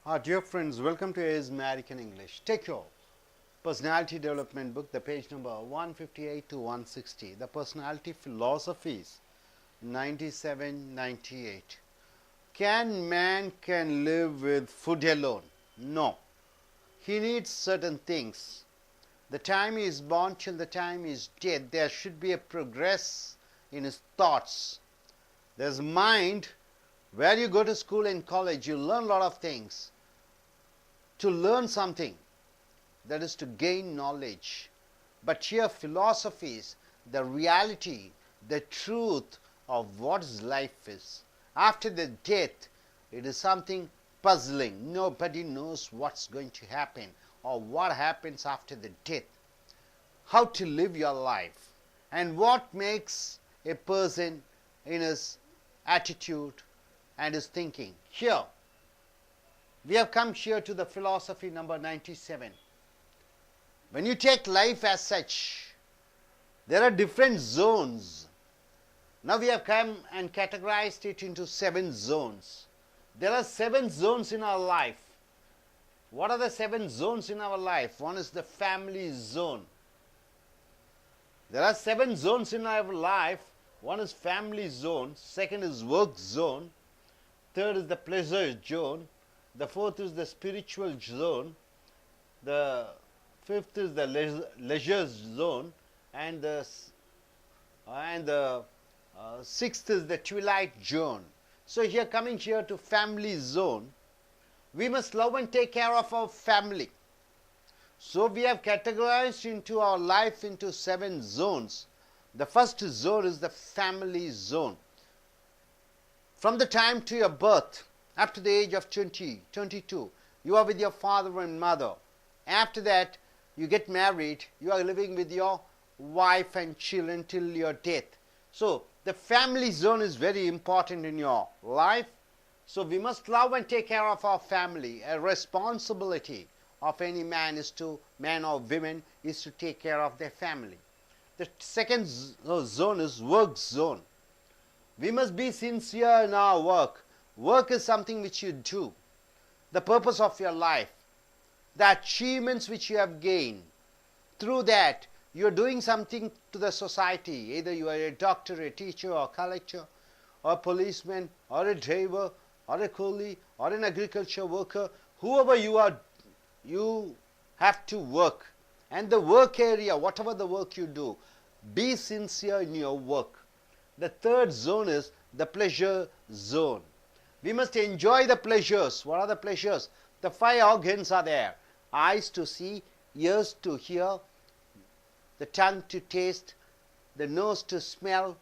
Our dear friends, welcome to AIS American English. Take your personality development book, the page number 158 to 160. The personality philosophies 97-98. Can man live with food alone? No. He needs certain things. The time he is born till the time he is dead, there should be a progress in his thoughts. There's mind. Where you go to school and college, you learn a lot of things. To learn something, that is to gain knowledge. But here philosophies, the reality, the truth of what life is. After the death, it is something puzzling. Nobody knows what's going to happen or what happens after the death. How to live your life and what makes a person in his attitude and his thinking. Here, we have come here to the philosophy number 97. When you take life as such, there are different zones. Now we have come and categorized it into 7 zones. There are 7 zones in our life. What are the 7 zones in our life? One is the family zone. There are 7 zones in our life. One is family zone. Second is work zone. Third is the pleasure zone. The fourth is the spiritual zone. The fifth is the leisure zone. And the sixth is the twilight zone. So here, coming here to family zone, we must love and take care of our family. So we have categorized into our life into 7 zones. The first zone is the family zone. From the time to your birth, up to the age of 20, 22, you are with your father and mother. After that, you get married, you are living with your wife and children till your death. So, the family zone is very important in your life. So, we must love and take care of our family. A responsibility of any man or women is to take care of their family. The second zone is work zone. We must be sincere in our work. Work is something which you do. The purpose of your life. The achievements which you have gained. Through that, you are doing something to the society. Either you are a doctor, a teacher, or a collector, or a policeman, or a driver, or a coolie, or an agriculture worker. Whoever you are, you have to work. And the work area, whatever the work you do, be sincere in your work. The third zone is the pleasure zone. We must enjoy the pleasures. What are the pleasures? The 5 organs are there. Eyes to see, ears to hear, the tongue to taste, the nose to smell,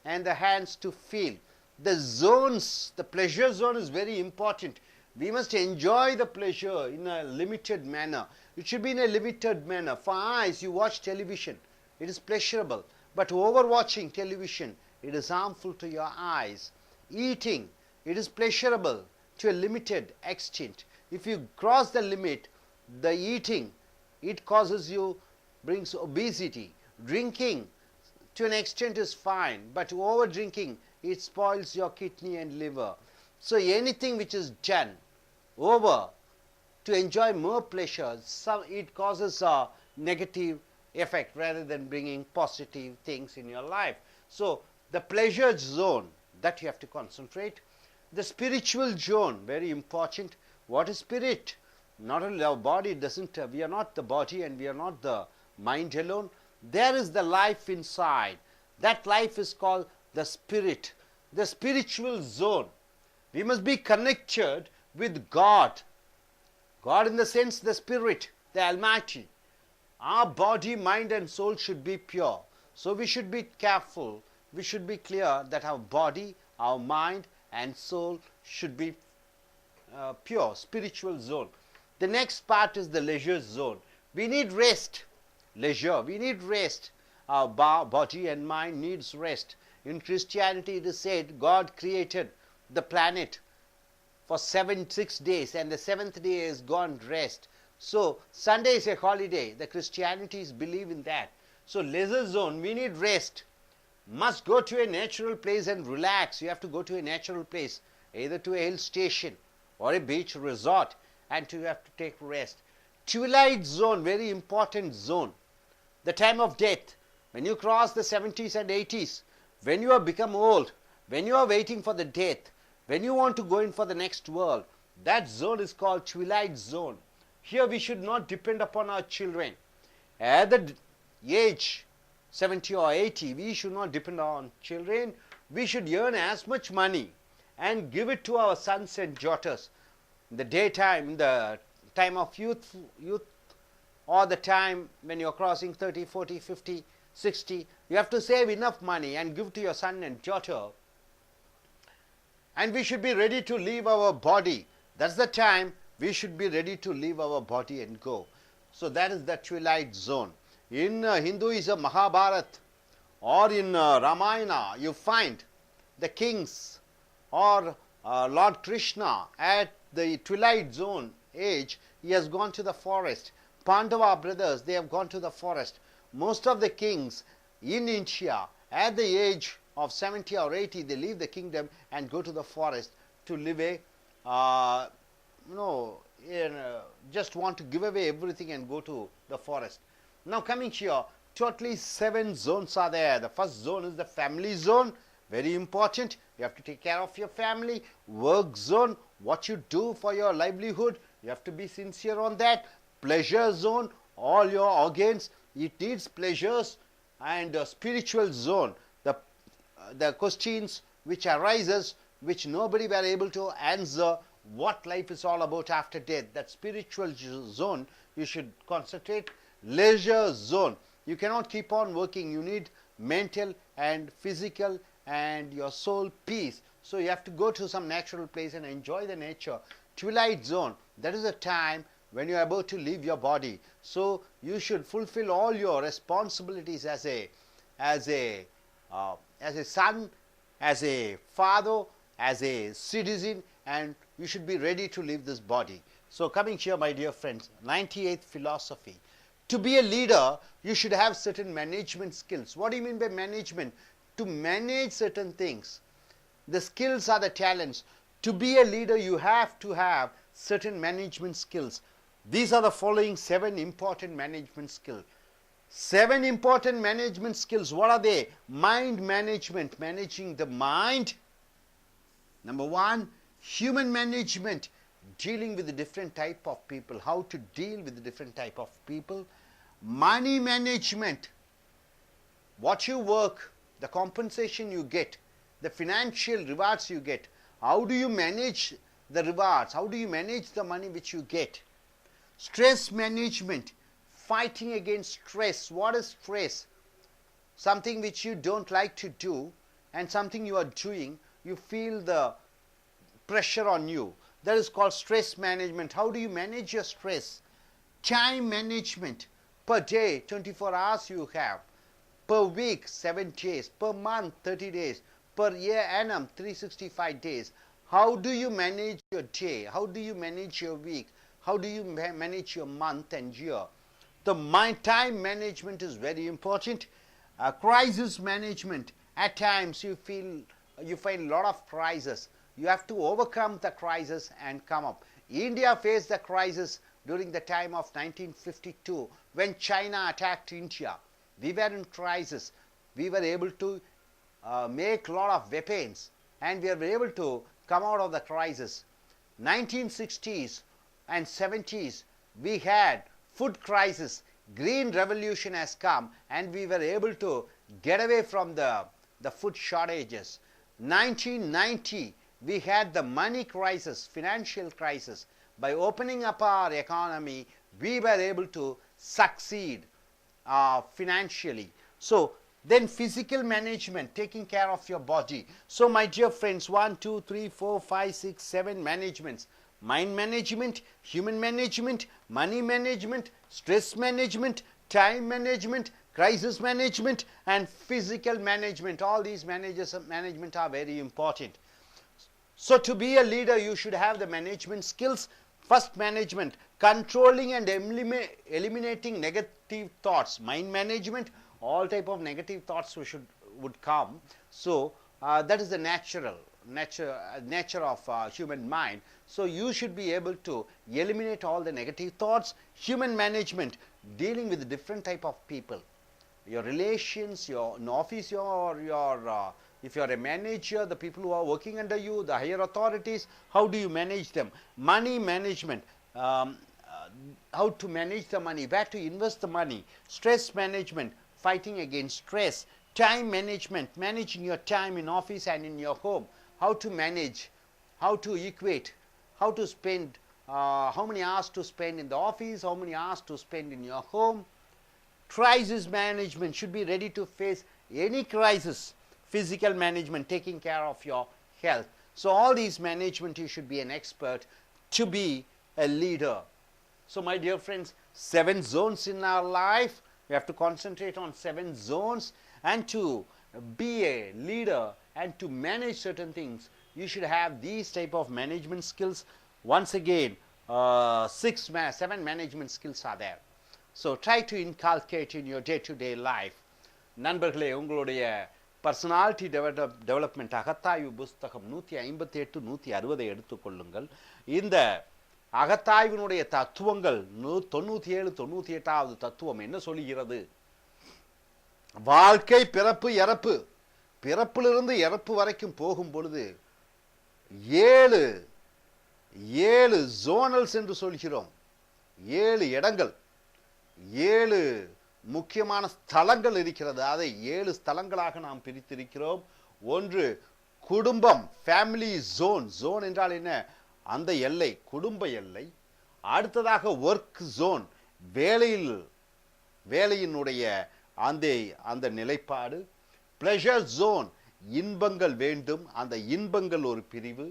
and the hands to feel. The zones, the pleasure zone is very important. We must enjoy the pleasure in a limited manner. It should be in a limited manner. For eyes, you watch television. It is pleasurable. But overwatching television, it is harmful to your eyes. Eating, it is pleasurable to a limited extent. If you cross the limit, the eating, it brings obesity. Drinking, to an extent, is fine. But over drinking, it spoils your kidney and liver. So anything which is done over to enjoy more pleasure, it causes a negative effect rather than bringing positive things in your life. So the pleasure zone, that you have to concentrate. The spiritual zone, very important. What is spirit? Not only our body we are not the body and we are not the mind alone. There is the life inside. That life is called the spirit. The spiritual zone. We must be connected with God. God in the sense the Spirit, the Almighty. Our body, mind and soul should be pure. So we should be careful. We should be clear that our body, our mind and soul should be pure, spiritual zone. The next part is the leisure zone. We need rest. Leisure, we need rest. Our body and mind needs rest. In Christianity it is said God created the planet for 6 days and the 7th day is gone rest. So Sunday is a holiday. The Christianities believe in that. So leisure zone, we need rest. Must go to a natural place and relax. You have to go to a natural place, either to a hill station or a beach resort, and you have to take rest. Twilight zone, very important zone. The time of death, when you cross the 70s and 80s, when you have become old, when you are waiting for the death, when you want to go in for the next world, that zone is called twilight zone. Here we should not depend upon our children. At the age 70 or 80, we should not depend on children. We should earn as much money and give it to our sons and daughters. In the daytime, in the time of youth, or the time when you are crossing 30, 40, 50, 60, you have to save enough money and give to your son and daughter. And we should be ready to leave our body. That's the time we should be ready to leave our body and go. So that is the twilight zone. In Hinduism, Mahabharata, or in Ramayana, you find the kings or Lord Krishna at the twilight zone age. He has gone to the forest. Pandava brothers, they have gone to the forest. Most of the kings in India at the age of 70 or 80, they leave the kingdom and go to the forest to live a, just want to give away everything and go to the forest. Now coming here, totally 7 zones are there. The first zone is the family zone, very important. You have to take care of your family. Work zone, what you do for your livelihood, you have to be sincere on that. Pleasure zone, all your organs, it needs pleasures. And spiritual zone, the questions which arises, which nobody were able to answer, what life is all about after death. That spiritual zone you should concentrate. Leisure zone, you cannot keep on working. You need mental and physical and your soul peace. So you have to go to some natural place and enjoy the nature. Twilight zone, that is a time when you are about to leave your body. So you should fulfill all your responsibilities as a son, as a father, as a citizen, and you should be ready to leave this body. So coming here, my dear friends, 98th philosophy. To be a leader, you should have certain management skills. What do you mean by management? To manage certain things. The skills are the talents. To be a leader, you have to have certain management skills. These are the following 7 important management skills. 7 important management skills. What are they? Mind management, managing the mind. Number 1, human management, dealing with the different type of people, how to deal with the different type of people. Money management, what you work, the compensation you get, the financial rewards you get. How do you manage the rewards? How do you manage the money which you get? Stress management, fighting against stress. What is stress? Something which you don't like to do and something you are doing, you feel the pressure on you. That is called stress management. How do you manage your stress? Time management. Per day, 24 hours you have. Per week, 7 days. Per month, 30 days. Per year, annum, 365 days. How do you manage your day? How do you manage your week? How do you manage your month and year? The time management is very important. Crisis management. At times you find a lot of crises. You have to overcome the crisis and come up. India faced the crisis during the time of 1952 when China attacked India. We were in crisis. We were able to make a lot of weapons and we were able to come out of the crisis. 1960s and 70s, we had food crisis. Green revolution has come and we were able to get away from the food shortages. 1990, we had the money crisis, financial crisis. By opening up our economy, we were able to succeed financially. So then physical management, taking care of your body. So my dear friends, 1, 2, 3, 4, 5, 6, 7 managements. Mind management, human management, money management, stress management, time management, crisis management and physical management. All these management are very important. So to be a leader, you should have the management skills. First, management, controlling and eliminating negative thoughts. Mind management, all type of negative thoughts would come. So that is the natural. nature of human mind. So you should be able to eliminate all the negative thoughts. Human management, dealing with different type of people, your relations, your in office, your if you are a manager, the people who are working under you, the higher authorities, how do you manage them? Money management, how to manage the money, where to invest the money. Stress management, fighting against stress. Time management, managing your time in office and in your home. How to manage, how to equate, how to spend, how many hours to spend in the office, how many hours to spend in your home. Crisis management, should be ready to face any crisis. Physical management, taking care of your health. So all these management, you should be an expert to be a leader. So my dear friends, 7 zones in our life. We have to concentrate on 7 zones, and to be a leader and to manage certain things, you should have these type of management skills. Once again, 7 management skills are there. So try to inculcate in your day-to-day life. நண்பர்களே, உங்களுடைய personality development அகத்தாய்வு புஸ்தகம் 158 160 எடுத்துக்கொள்ளுங்கள். இந்த அகத்தாய்வினுடைய தத்துவங்கள் 97 98வது தத்துவம் என்ன சொல்கிறது? வாழ்க்கை, பிறப்பு, இறப்பு. பிறப்பிலிருந்து இறப்பு வரைக்கும் போகும் பொழுது 7 ஜோனல்ஸ் என்று சொல்கிறோம். 7 இடங்கள், 7 முக்கியமான ஸ்தலங்கள் இருக்கிறது. அதை 7 ஸ்தலங்களாக நாம் பிரித்திருக்கிறோம். ஒன்று குடும்பம், ஃபேமிலி ஜோன். ஜோன் என்றால் என்ன? அந்த எல்லை, குடும்ப எல்லை. அடுத்ததாக ஒர்க் ஜோன், வேலையினுடைய அந்த நிலைப்பாடு. பிளஷர் ஜோன், இன்பங்கள் வேண்டும், அந்த இன்பங்கள் ஒரு பிரிவு.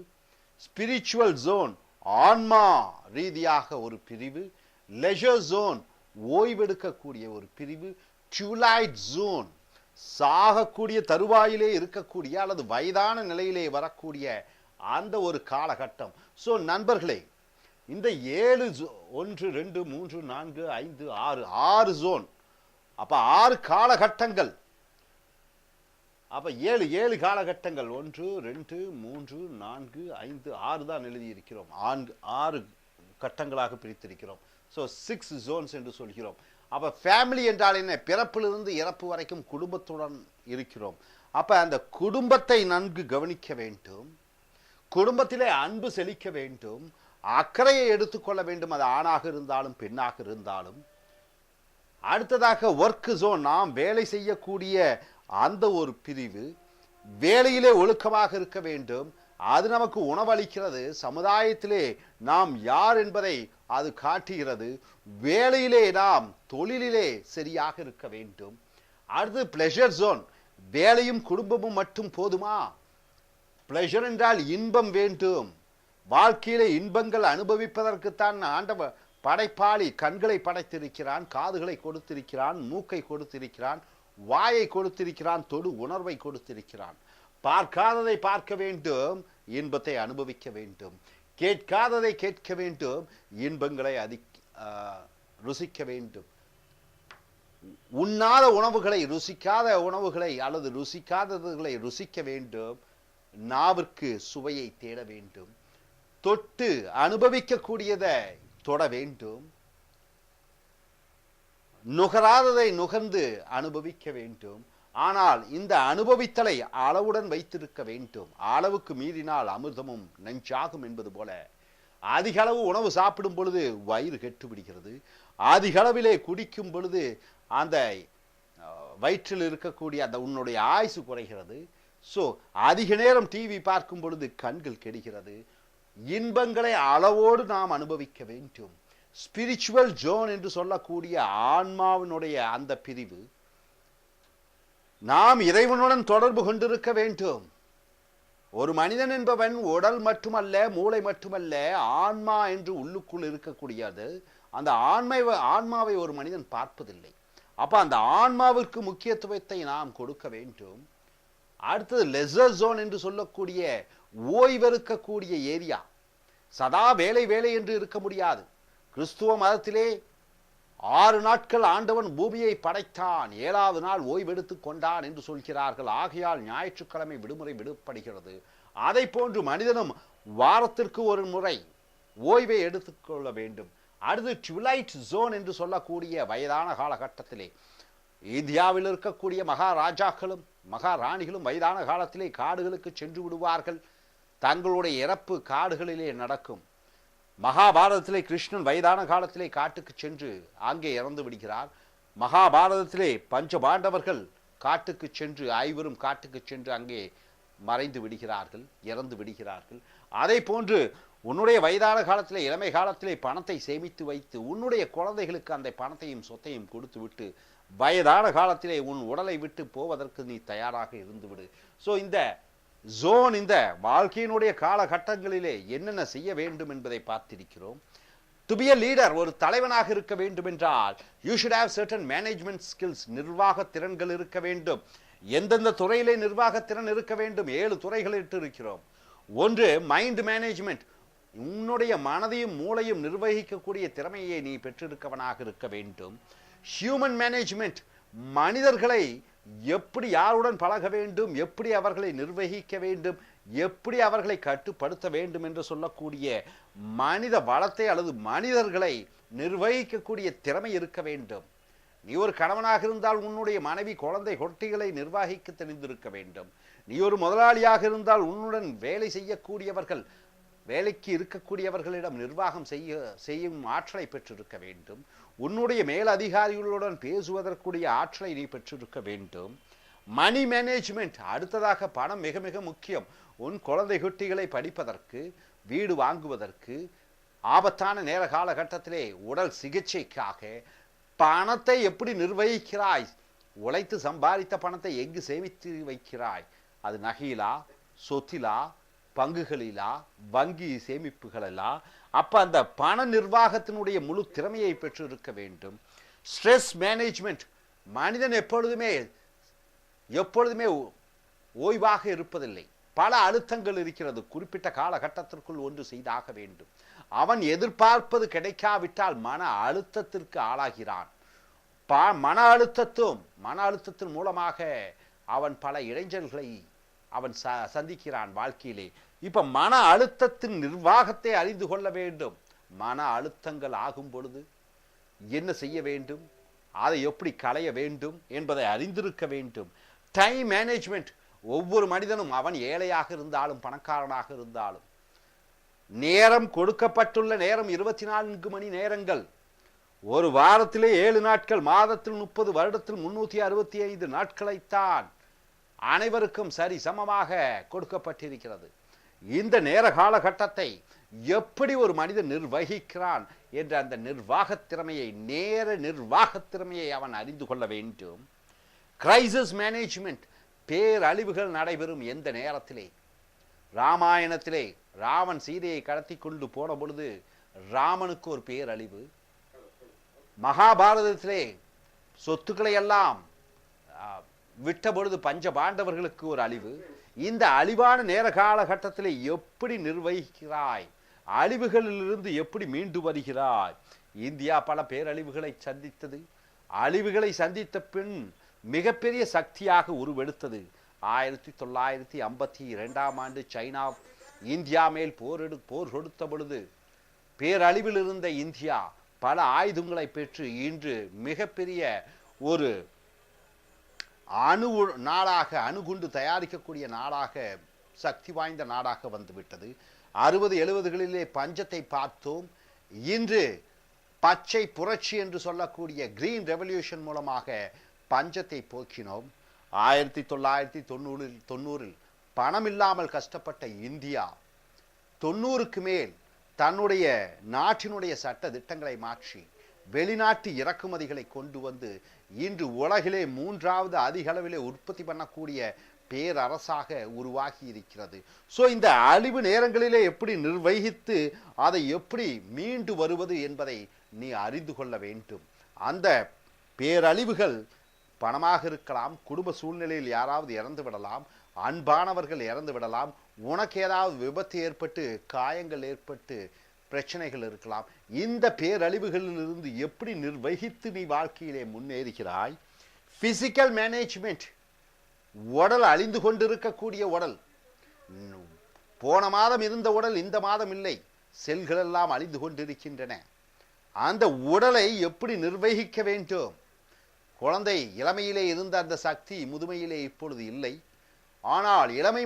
ஸ்பிரிச்சுவல் ஜோன், ஆன்மா ரீதியாக ஒரு பிரிவு. லெஷர் ஜோன், ஓய்வெடுக்கக்கூடிய ஒரு பிரிவு. ட்யூலைட் ஜோன், சாகக்கூடிய தருவாயிலே இருக்கக்கூடிய அல்லது வயதான நிலையிலே வரக்கூடிய அந்த ஒரு காலகட்டம். ஸோ நண்பர்களே, இந்த 7 1 2 3 4 5 6 ஜோன். அப்ப 6 காலகட்டங்கள். அப்ப 7 காலகட்டங்கள். 1 2 3 4 5 6 தான் எழுதி இருக்கிறோம். 6 கட்டங்களாக பிரித்திருக்கிறோம். ஸோ 6 ஜோன்ஸ் என்று சொல்கிறோம். அப்ப ஃபேமிலி என்றால் என்ன? பிறப்பிலிருந்து இறப்பு வரைக்கும் குடும்பத்துடன் இருக்கிறோம். அப்ப அந்த குடும்பத்தை நன்கு கவனிக்க வேண்டும். குடும்பத்திலே அன்பு செழிக்க வேண்டும். அக்கறையை எடுத்துக்கொள்ள வேண்டும், அது ஆணாக இருந்தாலும் பெண்ணாக இருந்தாலும். அடுத்ததாக ஒர்க் ஜோன், நாம் வேலை செய்யக்கூடிய அந்த ஒரு பிரிவு. வேலையிலே ஒழுக்கமாக இருக்க வேண்டும். அது நமக்கு உணவளிக்கிறது. சமுதாயத்திலே நாம் யார் என்பதை அது காட்டுகிறது. வேலையிலே நாம் தொழிலிலே சரியாக இருக்க வேண்டும். அடுத்து பிளஷர் ஜோன், வேலையும் குடும்பமும் மட்டும் போதுமா? பிளஷர் என்றால் இன்பம் வேண்டும். வாழ்க்கையிலே இன்பங்கள் அனுபவிப்பதற்குத்தான் ஆண்டவர் படைப்பாளி கண்களை படைத்திருக்கிறான், காதுகளை கொடுத்திருக்கிறான், மூக்கை கொடுத்திருக்கிறான், வாயை கொடுத்திருக்கிறான், தொடு உணர்வை கொடுத்திருக்கிறான். பார்க்காததை பார்க்க வேண்டும், இன்பத்தை அனுபவிக்க வேண்டும். கேட்காததை கேட்க வேண்டும், இன்பங்களை ருசிக்க வேண்டும். உண்ணாத உணவுகளை, ருசிக்காத உணவுகளை அல்லது ருசிக்காததுகளை ருசிக்க வேண்டும். நாவிற்கு சுவையை தேட வேண்டும். தொட்டு அனுபவிக்கக்கூடியதை தொட வேண்டும். நுகராததை நுகர்ந்து அனுபவிக்க வேண்டும். ஆனால் இந்த அனுபவித்தலை அளவுடன் வைத்திருக்க வேண்டும். அளவுக்கு மீறினால் அமிர்தமும் நஞ்சாகும் என்பது போல அதிக அளவு உணவு சாப்பிடும் பொழுது வயிறு கெட்டு விடுகிறது. அதிக அளவிலே குடிக்கும் பொழுது அந்த வயிற்றில் இருக்கக்கூடிய அந்த உன்னுடைய ஆயுசு குறைகிறது. ஸோ அதிக நேரம் டிவி பார்க்கும் பொழுது கண்கள் கெடுகிறது. இன்பங்களை அளவோடு நாம் அனுபவிக்க வேண்டும். ஸ்பிரிச்சுவல் ஜோன் என்று சொல்லக்கூடிய ஆன்மாவினுடைய அந்த பிரிவு, நாம் இறைவனுடன் தொடர்பு கொண்டிருக்க வேண்டும். ஒரு மனிதன் என்பவன் உடல் மட்டுமல்ல, மூளை மட்டுமல்ல, ஆன்மா என்று உள்ளுக்குள் இருக்கக்கூடியது. அந்த ஆன்மாவை ஒரு மனிதன் பார்ப்பதில்லை. அப்ப அந்த ஆன்மாவிற்கு முக்கியத்துவத்தை நாம் கொடுக்க வேண்டும். அடுத்தது லெசர் ஜோன் என்று சொல்லக்கூடிய ஓய்வெடுக்கக்கூடிய ஏரியா. சதா வேலை வேலை என்று இருக்க முடியாது. கிறிஸ்துவ மதத்திலே 6 நாட்கள் ஆண்டவன் பூமியை படைத்தான், 7வது நாள் ஓய்வெடுத்து கொண்டான் என்று சொல்கிறார்கள். ஆகையால் ஞாயிற்றுக்கிழமை விடுமுறை விடப்படுகிறது. அதை போன்று மனிதனும் வாரத்திற்கு ஒரு முறை ஓய்வை எடுத்துக்கொள்ள வேண்டும். அடுத்து ட்விலைட் ஜோன் என்று சொல்லக்கூடிய வயதான காலகட்டத்திலே இந்தியாவில் இருக்கக்கூடிய மகாராஜாக்களும் மகாராணிகளும் வயதான காலத்திலே காடுகளுக்கு சென்று விடுவார்கள். தங்களுடைய இறப்பு காடுகளிலே நடக்கும். மகாபாரதத்திலே கிருஷ்ணன் வயதான காலத்திலே காட்டுக்கு சென்று அங்கே இறந்து விடுகிறார். மகாபாரதத்திலே பஞ்ச பாண்டவர்கள் காட்டுக்கு சென்று ஐவரும் காட்டுக்கு சென்று அங்கே மறைந்து விடுகிறார்கள், இறந்து விடுகிறார்கள். அதை போன்று உன்னுடைய வயதான காலத்திலே இளமை காலத்திலே பணத்தை சேமித்து வைத்து உன்னுடைய குழந்தைகளுக்கு அந்த பணத்தையும் சொத்தையும் கொடுத்து விட்டு வயதான காலத்திலே உன் உடலை விட்டு போவதற்கு நீ தயாராக இருந்துவிடு. ஸோ இந்த ஜோன் இந்த வாழ்க்கையினுடைய காலகட்டங்களிலே என்னென்ன செய்ய வேண்டும் என்பதை பார்த்திருக்கிறோம். டு பி a லீடர், ஒரு தலைவனாக இருக்க வேண்டும் என்றால் you should have certain management skills, நிர்வாக திறன்கள் இருக்க வேண்டும். எந்தெந்த துறையிலே நிர்வாக திறன் இருக்க வேண்டும்? 7 துறைகள் இருக்கிறோம். ஒன்று மைண்ட் மேனேஜ்மெண்ட், உன்னுடைய மனதையும் மூளையும் நிர்வகிக்கக்கூடிய திறமையை நீ பெற்றிருக்கவனாக இருக்க வேண்டும். ஹியூமன் மேனேஜ்மெண்ட், மனிதர்களை எப்படி யாருடன் பழக வேண்டும், எப்படி அவர்களை நிர்வகிக்க வேண்டும், எப்படி அவர்களை கட்டுப்படுத்த வேண்டும் என்று சொல்லக்கூடிய மனித வளத்தை அல்லது மனிதர்களை நிர்வகிக்கக்கூடிய திறமை இருக்க வேண்டும். நீ ஒரு கணவனாக இருந்தால் உன்னுடைய மனைவி குழந்தை குட்டிகளை நிர்வகிக்க தெரிந்திருக்க வேண்டும். நீ ஒரு முதலாளியாக இருந்தால் உன்னுடன் வேலை செய்யக்கூடியவர்கள் வேலைக்கு இருக்கக்கூடியவர்களிடம் நிர்வாகம் செய்யும் ஆற்றலை பெற்றிருக்க வேண்டும். உன்னுடைய மேல் அதிகாரிகளுடன் பேசுவதற்குரிய ஆற்றலை நீ பெற்றிருக்க வேண்டும். மணி மேனேஜ்மெண்ட், அடுத்ததாக பணம் மிக மிக முக்கியம். உன் குழந்தை குட்டிகளை படிப்பதற்கு, வீடு வாங்குவதற்கு, ஆபத்தான நேர காலகட்டத்திலே உடல் சிகிச்சைக்காக பணத்தை எப்படி நிர்வகிக்கிறாய்? உழைத்து சம்பாதித்த பணத்தை எங்கு சேமித்து வைக்கிறாய்? அது நகையிலா, சொத்திலா, பங்குகளிலா, வங்கி சேமிப்புகளா? அப்ப அந்த பண நிர்வாகத்தினுடைய முழு திறமையை பெற்று இருக்க வேண்டும். ஸ்ட்ரெஸ் மேனேஜ்மெண்ட், மனிதன் எப்பொழுதுமே ஓய்வாக இருப்பதில்லை. பல அழுத்தங்கள் இருக்கிறது. குறிப்பிட்ட காலகட்டத்திற்குள் ஒன்று செய்தாக வேண்டும். அவன் எதிர்பார்ப்பது கிடைக்காவிட்டால் மன அழுத்தத்திற்கு ஆளாகிறான். மன அழுத்தத்தின் மூலமாக அவன் பல இடைஞ்சல்களை அவன் சந்திக்கிறான் வாழ்க்கையிலே. இப்ப மன அழுத்தத்தின் நிர்வாகத்தை அறிந்து கொள்ள வேண்டும். மன அழுத்தங்கள் ஆகும் பொழுது என்ன செய்ய வேண்டும், அதை எப்படி களைய வேண்டும் என்பதை அறிந்திருக்க வேண்டும். டைம் மேனேஜ்மெண்ட், ஒவ்வொரு மனிதனும் அவன் ஏழையாக இருந்தாலும் பணக்காரனாக இருந்தாலும் நேரம், கொடுக்கப்பட்டுள்ள நேரம் 24 மணி நேரங்கள். ஒரு வாரத்திலே 7 நாட்கள், மாதத்தில் 30, வருடத்தில் 365 நாட்களைத்தான் அனைவருக்கும் சரி சமமாக கொடுக்கப்பட்டிருக்கிறது. இந்த நேர காலகட்டத்தை எப்படி ஒரு மனிதன் நிர்வகிக்கிறான் என்ற அந்த நேர நிர்வாகத் திறமையை அவன் அறிந்து கொள்ள வேண்டும். கிரைசிஸ் மேனேஜ்மெண்ட், பேரழிவுகள் நடைபெறும் எந்த நேரத்திலே. ராமாயணத்திலே ராவன் சீதையை கடத்தி கொண்டு போன பொழுது ராமனுக்கு ஒரு பேரழிவு. மகாபாரதத்திலே சொத்துக்களை எல்லாம் விட்ட பொழுது பஞ்ச பாண்டவர்களுக்கு ஒரு அழிவு. இந்த அழிவான நேர காலகட்டத்திலே எப்படி நிர்வகிக்கிறாய்? அழிவுகளிலிருந்து எப்படி மீண்டு வருகிறாய்? இந்தியா பல பேரழிவுகளை சந்தித்தது. அழிவுகளை சந்தித்த பின் மிகப்பெரிய சக்தியாக உருவெடுத்தது. 1952ஆம் ஆண்டு சைனா இந்தியா மேல் போர் கொடுத்த பொழுது பேரழிவில் இருந்த இந்தியா பல ஆயுதங்களை பெற்று இன்று மிகப்பெரிய ஒரு அணுகுண்டு தயாரிக்கக்கூடிய நாடாக, சக்தி வாய்ந்த நாடாக வந்துவிட்டது. 60-70களிலே பஞ்சத்தை பார்த்தோம். இன்று பச்சை புரட்சி என்று சொல்லக்கூடிய கிரீன் ரெவல்யூஷன் மூலமாக பஞ்சத்தை போக்கினோம். 1990 பணம் இல்லாமல் கஷ்டப்பட்ட இந்தியா 90க்கு மேல் தன்னுடைய நாட்டினுடைய சட்ட திட்டங்களை மாற்றி வெளிநாட்டு இறக்குமதிகளை கொண்டு வந்து இன்று உலகிலே 3வது அதிக அளவிலே உற்பத்தி பண்ணக்கூடிய பேரரசாக உருவாகி இருக்கிறது. ஸோ இந்த அழிவு நேரங்களிலே எப்படி நிர்வகித்து அதை எப்படி மீண்டு வருவது என்பதை நீ அறிந்து கொள்ள வேண்டும். அந்த பேரழிவுகள் பணமாக இருக்கலாம், குடும்ப சூழ்நிலையில் யாராவது இறந்து விடலாம், அன்பானவர்கள் இறந்து விடலாம், உனக்கு ஏதாவது விபத்து ஏற்பட்டு காயங்கள் ஏற்பட்டு பிரச்சனைகள் இருக்கலாம். இந்த பேரழிவுகளிலிருந்து எப்படி நிர்வகித்து நீ வாழ்க்கையிலே முன்னேறுகிறாய்? பிசிக்கல் மேனேஜ்மெண்ட், உடல் அழிந்து கொண்டிருக்கக்கூடிய உடல், போன மாதம் இருந்த உடல் இந்த மாதம் இல்லை. செல்கள் எல்லாம் அழிந்து கொண்டிருக்கின்றன. அந்த உடலை எப்படி நிர்வகிக்க வேண்டும்? குழந்தை இளமையிலே இருந்த அந்த சக்தி முதுமையிலே இப்பொழுது இல்லை. ஆனால் இளமை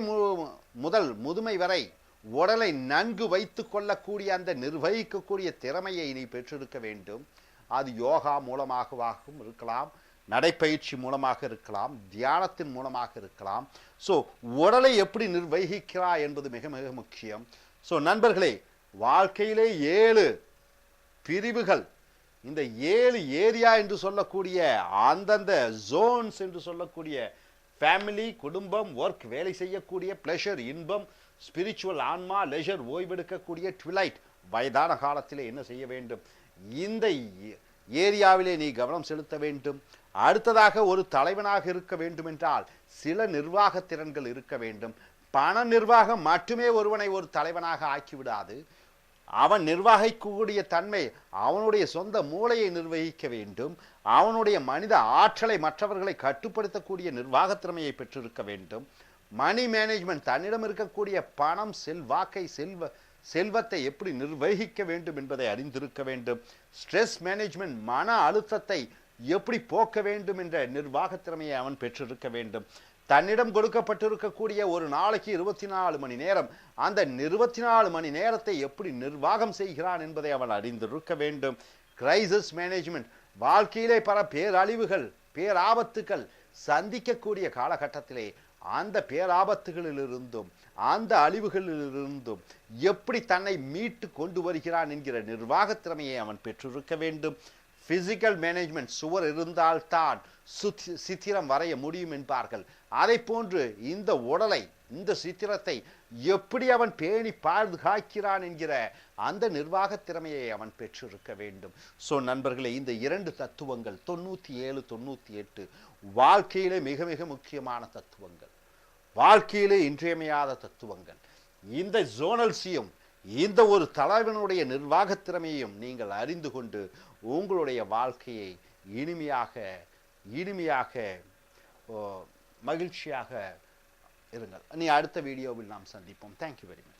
முதல் முதுமை வரை உடலை நன்கு வைத்து கொள்ளக்கூடிய அந்த நிர்வகிக்கக்கூடிய திறமையை நீ பெற்றிருக்க வேண்டும். அது யோகா மூலமாகவும் இருக்கலாம், நடைப்பயிற்சி மூலமாக இருக்கலாம், தியானத்தின் மூலமாக இருக்கலாம். ஸோ உடலை எப்படி நிர்வகிக்கிறாய் என்பது மிக மிக முக்கியம். ஸோ நண்பர்களே, வாழ்க்கையிலே 7 பிரிவுகள், இந்த 7 ஏரியா என்று சொல்லக்கூடிய அந்தந்த ஜோன்ஸ் என்று சொல்லக்கூடிய ஃபேமிலி, குடும்பம், ஒர்க், வேலை செய்யக்கூடிய, பிளஷர், இன்பம், ஸ்பிரிச்சுவல், ஆன்மா, லெஷர், ஓய்வெடுக்கக்கூடிய, ட்விலைட், வயதான காலத்திலே என்ன செய்ய வேண்டும், இந்த ஏரியாவிலே நீ கவனம் செலுத்த வேண்டும். அடுத்ததாக, ஒரு தலைவனாக இருக்க வேண்டும் என்றால் சில நிர்வாக திறன்கள் இருக்க வேண்டும். பண நிர்வாகம் மட்டுமே ஒருவனை ஒரு தலைவனாக ஆக்கிவிடாது. அவன் நிர்வகிக்கக்கூடிய தன்மை, அவனுடைய சொந்த மூளையை நிர்வகிக்க வேண்டும். அவனுடைய மனித ஆற்றலை, மற்றவர்களை கட்டுப்படுத்தக்கூடிய நிர்வாக திறமையை பெற்றிருக்க வேண்டும். மணி மேனேஜ்மெண்ட், தன்னிடம் இருக்கக்கூடிய பணம், செல்வாக்கை, செல்வத்தை எப்படி நிர்வகிக்க வேண்டும் என்பதை அறிந்திருக்க வேண்டும். ஸ்ட்ரெஸ் மேனேஜ்மெண்ட், மன அழுத்தத்தை எப்படி போக்க வேண்டும் என்ற நிர்வாக திறமையை அவன் பெற்றிருக்க வேண்டும். தன்னிடம் கொடுக்கப்பட்டிருக்கக்கூடிய ஒரு நாளைக்கு 24 மணி நேரம், அந்த 24 மணி நேரத்தை எப்படி நிர்வாகம் செய்கிறான் என்பதை அவன் அறிந்திருக்க வேண்டும். கிரைசிஸ் மேனேஜ்மெண்ட், வாழ்க்கையிலே பல பேரழிவுகள், பேராபத்துக்கள் சந்திக்கக்கூடிய காலகட்டத்திலே அந்த பேராபத்துகளிலிருந்தும் அந்த அழிவுகளிலிருந்தும் எப்படி தன்னை மீட்டு கொண்டு வருகிறான் என்கிற நிர்வாக திறமையை அவன் பெற்றிருக்க வேண்டும். பிசிக்கல் மேனேஜ்மெண்ட், சுவர் இருந்தால்தான் சித்திரம் வரைய முடியும் என்பார்கள். அதை போன்று இந்த உடலை, இந்த சித்திரத்தை எப்படி அவன் பேணி பாதுகாக்கிறான் என்கிற அந்த நிர்வாக திறமையை அவன் பெற்றிருக்க வேண்டும். ஸோ நண்பர்களே, இந்த 2 தத்துவங்கள் 97, 98 வாழ்க்கையிலே மிக மிக முக்கியமான தத்துவங்கள், வாழ்க்கையிலே இன்றியமையாத தத்துவங்கள். இந்த ஜோனல்சியும் இந்த ஒரு தலைவனுடைய நிர்வாக திறமையும் நீங்கள் அறிந்து கொண்டு உங்களுடைய வாழ்க்கையை இனிமையாக மகிழ்ச்சியாக இருங்கள். அடுத்த வீடியோவில் நாம் சந்திப்போம். Thank you very much.